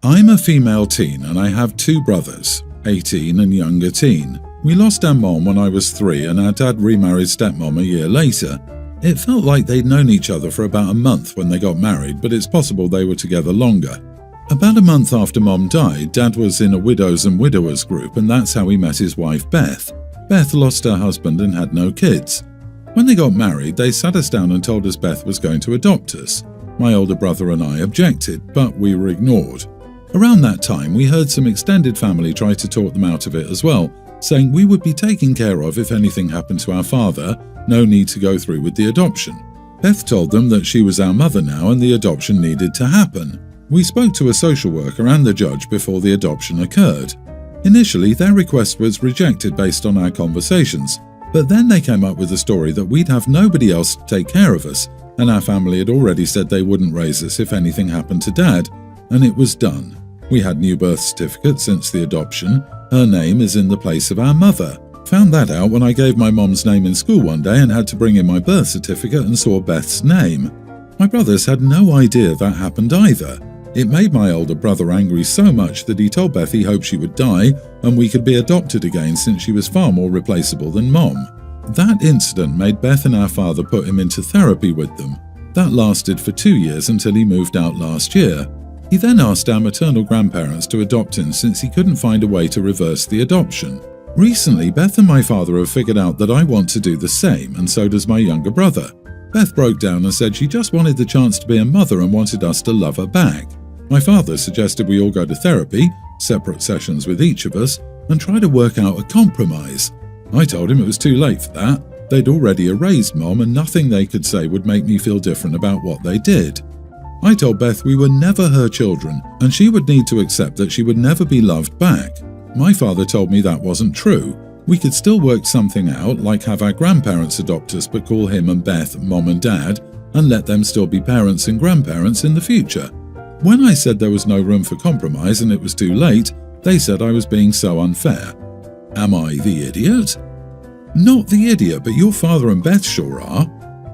I'm a female teen and I have two brothers, 18 and younger teen. We lost our mom when I was 3 and our dad remarried stepmom a year later. It felt like they'd known each other for about a month when they got married, but it's possible they were together longer. About a month after Mom died, Dad was in a widows and widowers group, and that's how he met his wife Beth. Beth lost her husband and had no kids. When they got married, they sat us down and told us Beth was going to adopt us. My older brother and I objected, but we were ignored. Around that time, we heard some extended family try to talk them out of it as well, saying we would be taken care of if anything happened to our father, no need to go through with the adoption. Beth told them that she was our mother now and the adoption needed to happen. We spoke to a social worker and the judge before the adoption occurred. Initially, their request was rejected based on our conversations, but then they came up with a story that we'd have nobody else to take care of us, and our family had already said they wouldn't raise us if anything happened to Dad, and it was done. We had new birth certificates since the adoption. Her name is in the place of our mother. Found that out when I gave my mom's name in school one day and had to bring in my birth certificate and saw Beth's name. My brothers had no idea that happened either. It made my older brother angry so much that he told Beth he hoped she would die and we could be adopted again since she was far more replaceable than Mom. That incident made Beth and our father put him into therapy with them. That lasted for 2 years until he moved out last year. He then asked our maternal grandparents to adopt him since he couldn't find a way to reverse the adoption. Recently, Beth and my father have figured out that I want to do the same, and so does my younger brother. Beth broke down and said she just wanted the chance to be a mother and wanted us to love her back. My father suggested we all go to therapy, separate sessions with each of us, and try to work out a compromise. I told him it was too late for that. They'd already erased Mom and nothing they could say would make me feel different about what they did. I told Beth we were never her children and she would need to accept that she would never be loved back. My father told me that wasn't true. We could still work something out, like have our grandparents adopt us but call him and Beth Mom and Dad, and let them still be parents and grandparents in the future. When I said there was no room for compromise and it was too late, they said I was being so unfair. Am I the idiot? Not the idiot, but your father and Beth sure are.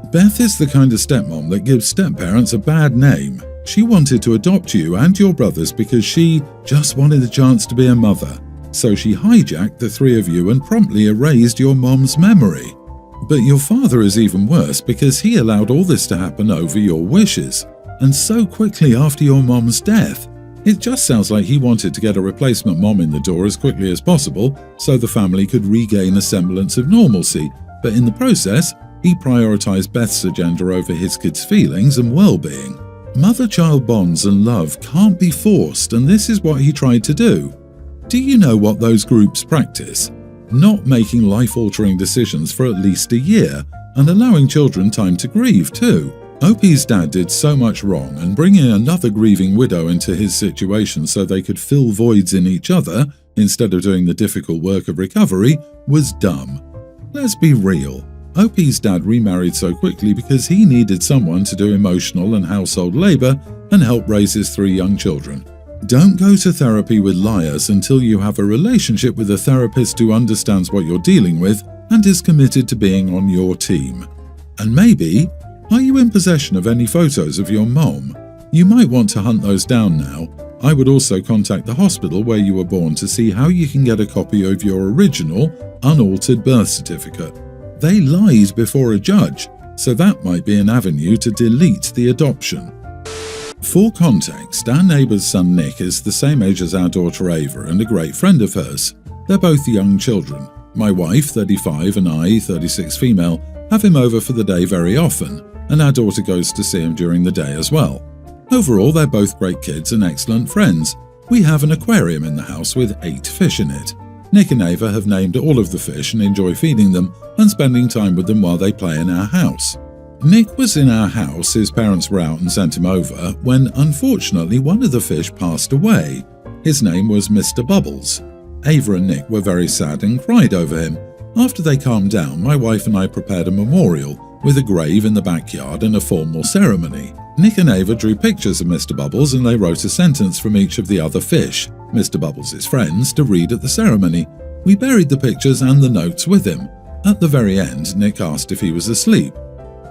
Beth is the kind of stepmom that gives stepparents a bad name. She wanted to adopt you and your brothers because she just wanted the chance to be a mother. So she hijacked the 3 of you and promptly erased your mom's memory. But your father is even worse because he allowed all this to happen over your wishes, and so quickly after your mom's death. It just sounds like he wanted to get a replacement mom in the door as quickly as possible so the family could regain a semblance of normalcy, but in the process, he prioritized Beth's agenda over his kids' feelings and well-being. Mother-child bonds and love can't be forced, and this is what he tried to do. Do you know what those groups practice? Not making life-altering decisions for at least a year, and allowing children time to grieve too. Opie's dad did so much wrong, and bringing another grieving widow into his situation so they could fill voids in each other, instead of doing the difficult work of recovery, was dumb. Let's be real. Opie's dad remarried so quickly because he needed someone to do emotional and household labor and help raise his 3 young children. Don't go to therapy with liars until you have a relationship with a therapist who understands what you're dealing with and is committed to being on your team. And maybe, are you in possession of any photos of your mom? You might want to hunt those down now. I would also contact the hospital where you were born to see how you can get a copy of your original, unaltered birth certificate. They lied before a judge, so that might be an avenue to delete the adoption. For context, our neighbour's son Nick is the same age as our daughter Ava and a great friend of hers. They're both young children. My wife, 35, and I, 36 female, have him over for the day very often, and our daughter goes to see him during the day as well. Overall, they're both great kids and excellent friends. We have an aquarium in the house with 8 fish in it. Nick and Ava have named all of the fish and enjoy feeding them and spending time with them while they play in our house. Nick was in our house, his parents were out and sent him over, when unfortunately one of the fish passed away. His name was Mr. Bubbles. Ava and Nick were very sad and cried over him. After they calmed down, my wife and I prepared a memorial with a grave in the backyard and a formal ceremony. Nick and Ava drew pictures of Mr. Bubbles and they wrote a sentence from each of the other fish, Mr. Bubbles' friends, to read at the ceremony. We buried the pictures and the notes with him. At the very end, Nick asked if he was asleep.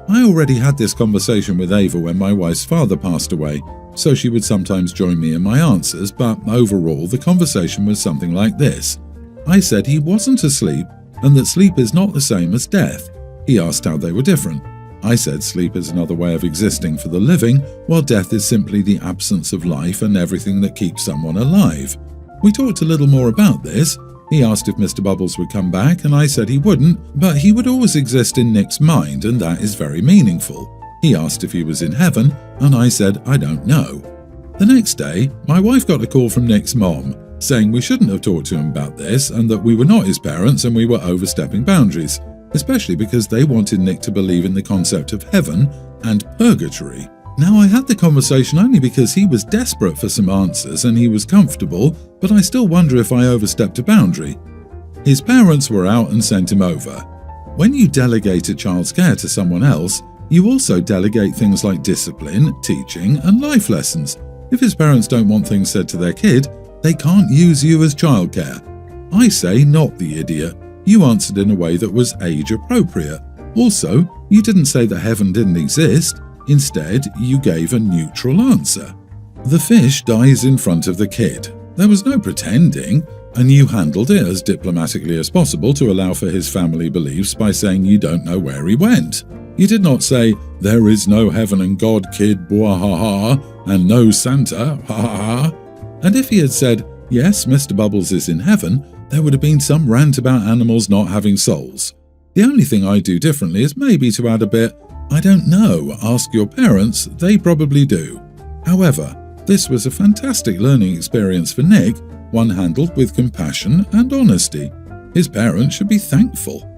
I already had this conversation with Ava when my wife's father passed away, so she would sometimes join me in my answers, but overall the conversation was something like this. I said he wasn't asleep and that sleep is not the same as death. He asked how they were different. I said sleep is another way of existing for the living, while death is simply the absence of life and everything that keeps someone alive. We talked a little more about this. He asked if Mr. Bubbles would come back, and I said he wouldn't, but he would always exist in Nick's mind, and that is very meaningful. He asked if he was in heaven, and I said I don't know. The next day, my wife got a call from Nick's mom, saying we shouldn't have talked to him about this and that we were not his parents and we were overstepping boundaries, especially because they wanted Nick to believe in the concept of heaven and purgatory. Now, I had the conversation only because he was desperate for some answers and he was comfortable, but I still wonder if I overstepped a boundary. His parents were out and sent him over. When you delegate a child's care to someone else, you also delegate things like discipline, teaching, and life lessons. If his parents don't want things said to their kid, they can't use you as childcare. I say not the idiot. You answered in a way that was age appropriate. Also, you didn't say that heaven didn't exist. Instead, you gave a neutral answer. The fish dies in front of the kid. There was no pretending, and you handled it as diplomatically as possible to allow for his family beliefs by saying you don't know where he went. You did not say, there is no heaven and God, kid, bwahaha, and no Santa, ha ha ha. And if he had said, yes, Mr. Bubbles is in heaven, there would have been some rant about animals not having souls. The only thing I do differently is maybe to add a bit, I don't know, ask your parents, they probably do. However, this was a fantastic learning experience for Nick, one handled with compassion and honesty. His parents should be thankful.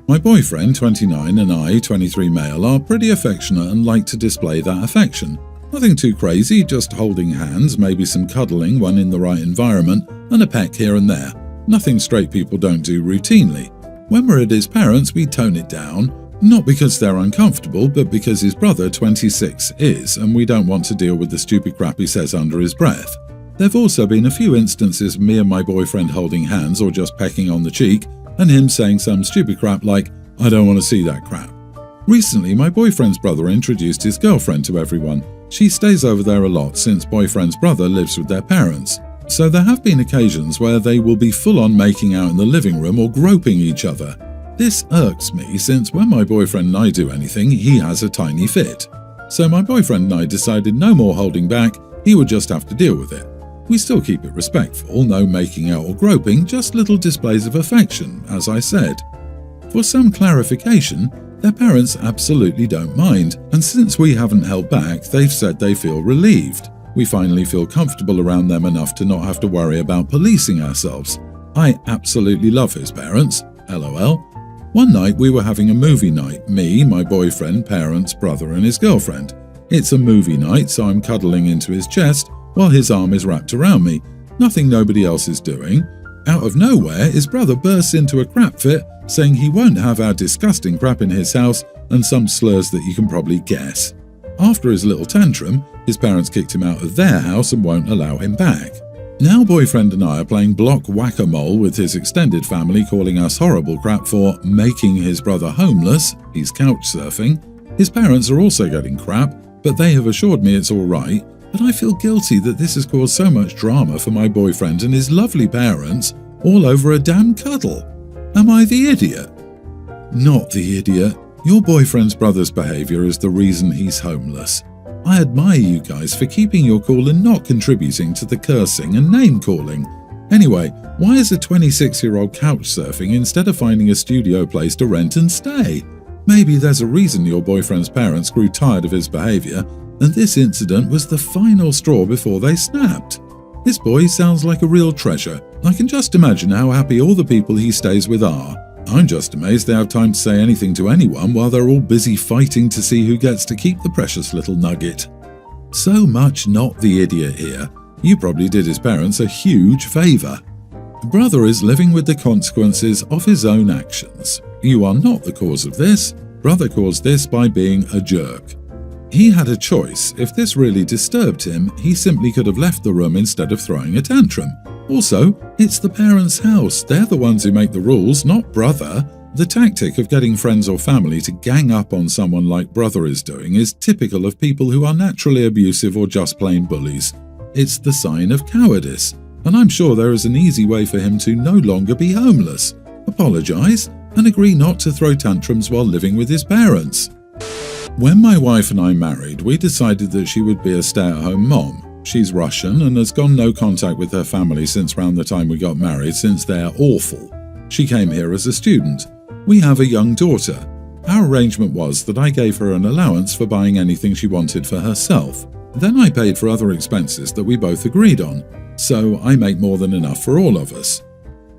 My boyfriend, 29, and I, 23 male, are pretty affectionate and like to display that affection. Nothing too crazy, just holding hands, maybe some cuddling when in the right environment, and a peck here and there. Nothing straight people don't do routinely. When we're at his parents', we tone it down, not because they're uncomfortable, but because his brother, 26, is, and we don't want to deal with the stupid crap he says under his breath. There've also been a few instances of me and my boyfriend holding hands or just pecking on the cheek, and him saying some stupid crap like, I don't want to see that crap. Recently, my boyfriend's brother introduced his girlfriend to everyone. She stays over there a lot since boyfriend's brother lives with their parents. So there have been occasions where they will be full-on making out in the living room or groping each other. This irks me since when my boyfriend and I do anything, he has a tiny fit. So my boyfriend and I decided no more holding back, he would just have to deal with it. We still keep it respectful, no making out or groping, just little displays of affection, as I said. For some clarification, their parents absolutely don't mind, and since we haven't held back, they've said they feel relieved. We finally feel comfortable around them enough to not have to worry about policing ourselves. I absolutely love his parents, LOL. One night we were having a movie night, me, my boyfriend, parents, brother and his girlfriend. It's a movie night, so I'm cuddling into his chest while his arm is wrapped around me. Nothing nobody else is doing. Out of nowhere, his brother bursts into a crap fit, saying he won't have our disgusting crap in his house and some slurs that you can probably guess. After his little tantrum, his parents kicked him out of their house and won't allow him back. Now boyfriend and I are playing block whack-a-mole with his extended family, calling us horrible crap for making his brother homeless, he's couch surfing. His parents are also getting crap, but they have assured me it's alright, but I feel guilty that this has caused so much drama for my boyfriend and his lovely parents, all over a damn cuddle. Am I the idiot? Not the idiot. Your boyfriend's brother's behaviour is the reason he's homeless. I admire you guys for keeping your cool and not contributing to the cursing and name-calling. Anyway, why is a 26-year-old couch surfing instead of finding a studio place to rent and stay? Maybe there's a reason your boyfriend's parents grew tired of his behaviour, and this incident was the final straw before they snapped. This boy sounds like a real treasure. I can just imagine how happy all the people he stays with are. I'm just amazed they have time to say anything to anyone while they're all busy fighting to see who gets to keep the precious little nugget. So much not the idiot here. You probably did his parents a huge favour. Brother is living with the consequences of his own actions. You are not the cause of this. Brother caused this by being a jerk. He had a choice. If this really disturbed him, he simply could have left the room instead of throwing a tantrum. Also, it's the parents' house. They're the ones who make the rules, not brother. The tactic of getting friends or family to gang up on someone like brother is doing is typical of people who are naturally abusive or just plain bullies. It's the sign of cowardice, and I'm sure there is an easy way for him to no longer be homeless, apologise, and agree not to throw tantrums while living with his parents. When my wife and I married, we decided that she would be a stay-at-home mom. She's Russian and has gone no contact with her family since around the time we got married, since they're awful. She came here as a student. We have a young daughter. Our arrangement was that I gave her an allowance for buying anything she wanted for herself. Then I paid for other expenses that we both agreed on, so I make more than enough for all of us.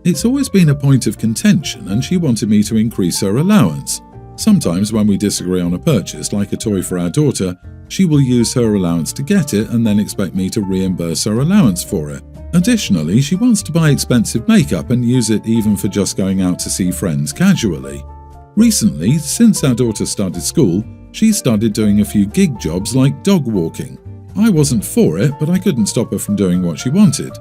It's always been a point of contention, and she wanted me to increase her allowance. Sometimes when we disagree on a purchase, like a toy for our daughter, she will use her allowance to get it and then expect me to reimburse her allowance for it. Additionally, she wants to buy expensive makeup and use it even for just going out to see friends casually. Recently, since our daughter started school, she started doing a few gig jobs like dog walking. I wasn't for it, but I couldn't stop her from doing what she wanted.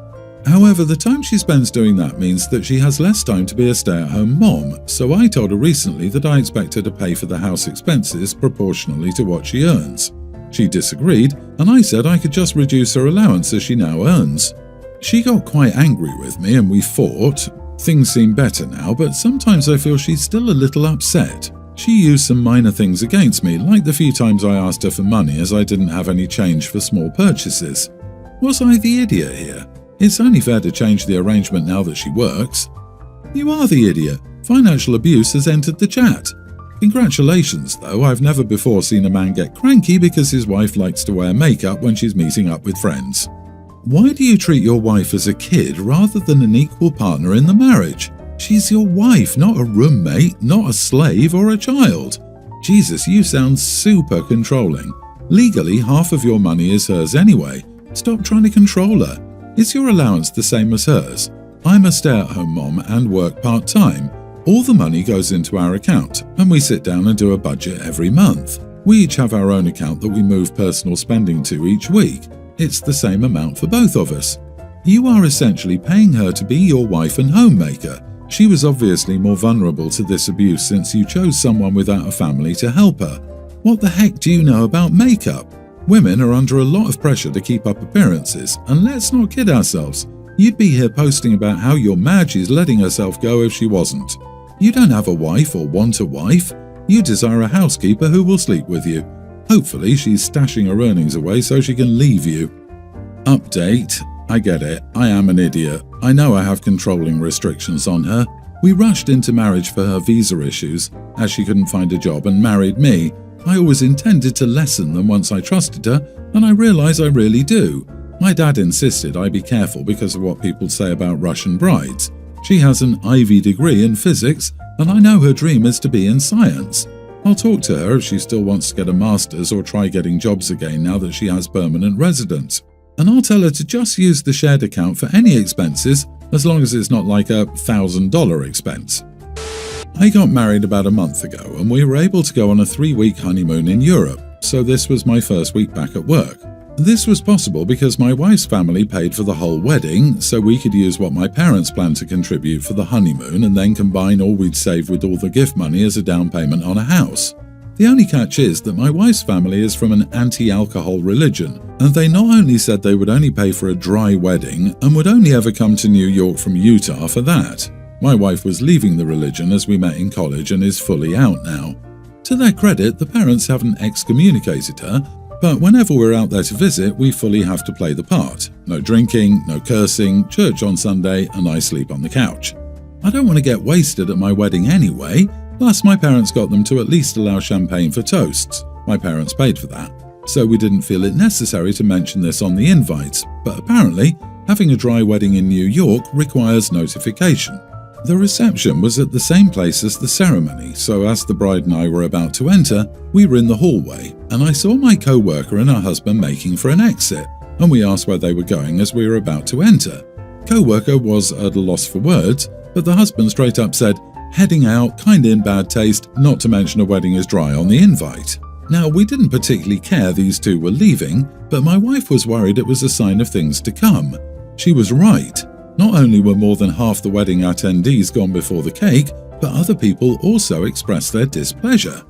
However, the time she spends doing that means that she has less time to be a stay-at-home mom, so I told her recently that I expect her to pay for the house expenses proportionally to what she earns. She disagreed, and I said I could just reduce her allowance as she now earns. She got quite angry with me and we fought. Things seem better now, but sometimes I feel she's still a little upset. She used some minor things against me, like the few times I asked her for money as I didn't have any change for small purchases. Was I the idiot here? It's only fair to change the arrangement now that she works. You are the idiot. Financial abuse has entered the chat. Congratulations, though. I've never before seen a man get cranky because his wife likes to wear makeup when she's meeting up with friends. Why do you treat your wife as a kid rather than an equal partner in the marriage? She's your wife, not a roommate, not a slave or a child. Jesus, you sound super controlling. Legally, half of your money is hers anyway. Stop trying to control her. Is your allowance the same as hers? I'm a stay-at-home mom and work part-time. All the money goes into our account, and we sit down and do a budget every month. We each have our own account that we move personal spending to each week. It's the same amount for both of us. You are essentially paying her to be your wife and homemaker. She was obviously more vulnerable to this abuse since you chose someone without a family to help her. What the heck do you know about makeup? Women are under a lot of pressure to keep up appearances, and let's not kid ourselves. You'd be here posting about how you're mad she's letting herself go if she wasn't. You don't have a wife or want a wife. You desire a housekeeper who will sleep with you. Hopefully she's stashing her earnings away so she can leave you. Update. I get it. I am an idiot. I know I have controlling restrictions on her. We rushed into marriage for her visa issues, as she couldn't find a job, and married me. I always intended to lessen them once I trusted her, and I realize I really do. My dad insisted I be careful because of what people say about Russian brides. She has an Ivy degree in physics, and I know her dream is to be in science. I'll talk to her if she still wants to get a master's or try getting jobs again now that she has permanent residence. And I'll tell her to just use the shared account for any expenses, as long as it's not like a $1,000 expense. I got married about a month ago, and we were able to go on a 3-week honeymoon in Europe, so this was my first week back at work. This was possible because my wife's family paid for the whole wedding, so we could use what my parents planned to contribute for the honeymoon and then combine all we'd saved with all the gift money as a down payment on a house. The only catch is that my wife's family is from an anti-alcohol religion, and they not only said they would only pay for a dry wedding and would only ever come to New York from Utah for that. My wife was leaving the religion as we met in college and is fully out now. To their credit, the parents haven't excommunicated her, but whenever we're out there to visit, we fully have to play the part. No drinking, no cursing, church on Sunday, and I sleep on the couch. I don't want to get wasted at my wedding anyway, plus my parents got them to at least allow champagne for toasts. My parents paid for that, so we didn't feel it necessary to mention this on the invites, but apparently, having a dry wedding in New York requires notification. The reception was at the same place as the ceremony, so as the bride and I were about to enter, we were in the hallway, and I saw my co-worker and her husband making for an exit, and we asked where they were going as we were about to enter. Co-worker was at a loss for words, but the husband straight up said, "Heading out, kinda in bad taste, not to mention a wedding is dry on the invite." Now, we didn't particularly care these two were leaving, but my wife was worried it was a sign of things to come. She was right. Not only were more than half the wedding attendees gone before the cake, but other people also expressed their displeasure.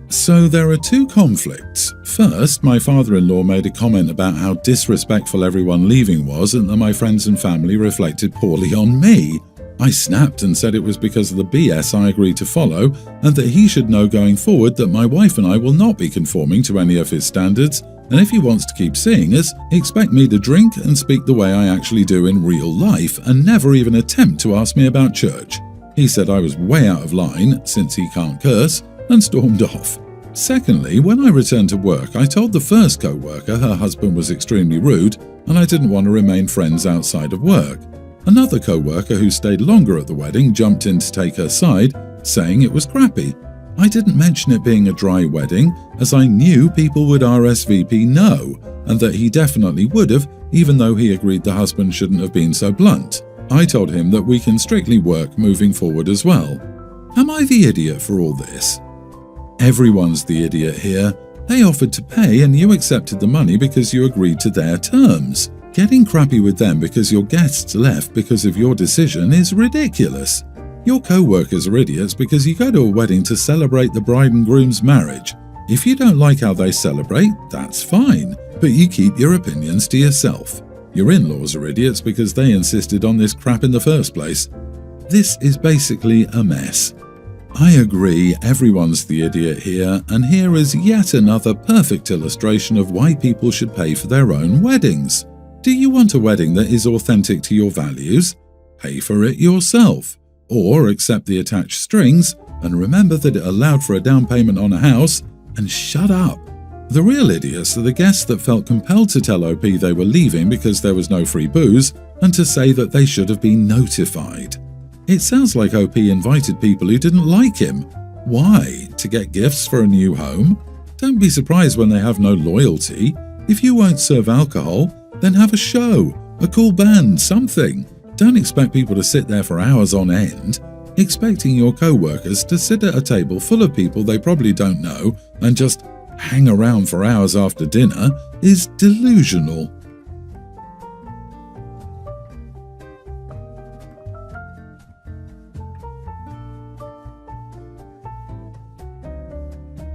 So there are two conflicts. First, my father-in-law made a comment about how disrespectful everyone leaving was and that my friends and family reflected poorly on me. I snapped and said it was because of the BS I agreed to follow and that he should know going forward that my wife and I will not be conforming to any of his standards, and if he wants to keep seeing us, expect me to drink and speak the way I actually do in real life and never even attempt to ask me about church. He said I was way out of line, since he can't curse, and stormed off. Secondly, when I returned to work, I told the first co-worker her husband was extremely rude and I didn't want to remain friends outside of work. Another co-worker who stayed longer at the wedding jumped in to take her side, saying it was crappy. I didn't mention it being a dry wedding, as I knew people would RSVP no, and that he definitely would have, even though he agreed the husband shouldn't have been so blunt. I told him that we can strictly work moving forward as well. Am I the idiot for all this? Everyone's the idiot here. They offered to pay and you accepted the money because you agreed to their terms. Getting crappy with them because your guests left because of your decision is ridiculous. Your co-workers are idiots because you go to a wedding to celebrate the bride and groom's marriage. If you don't like how they celebrate, that's fine, but you keep your opinions to yourself. Your in-laws are idiots because they insisted on this crap in the first place. This is basically a mess. I agree, everyone's the idiot here, and here is yet another perfect illustration of why people should pay for their own weddings. Do you want a wedding that is authentic to your values? Pay for it yourself. Or accept the attached strings and remember that it allowed for a down payment on a house and shut up. The real idiots are the guests that felt compelled to tell OP they were leaving because there was no free booze and to say that they should have been notified. It sounds like OP invited people who didn't like him. Why? To get gifts for a new home? Don't be surprised when they have no loyalty. If you won't serve alcohol, then have a show, a cool band, something. Don't expect people to sit there for hours on end. Expecting your co-workers to sit at a table full of people they probably don't know and just hang around for hours after dinner is delusional.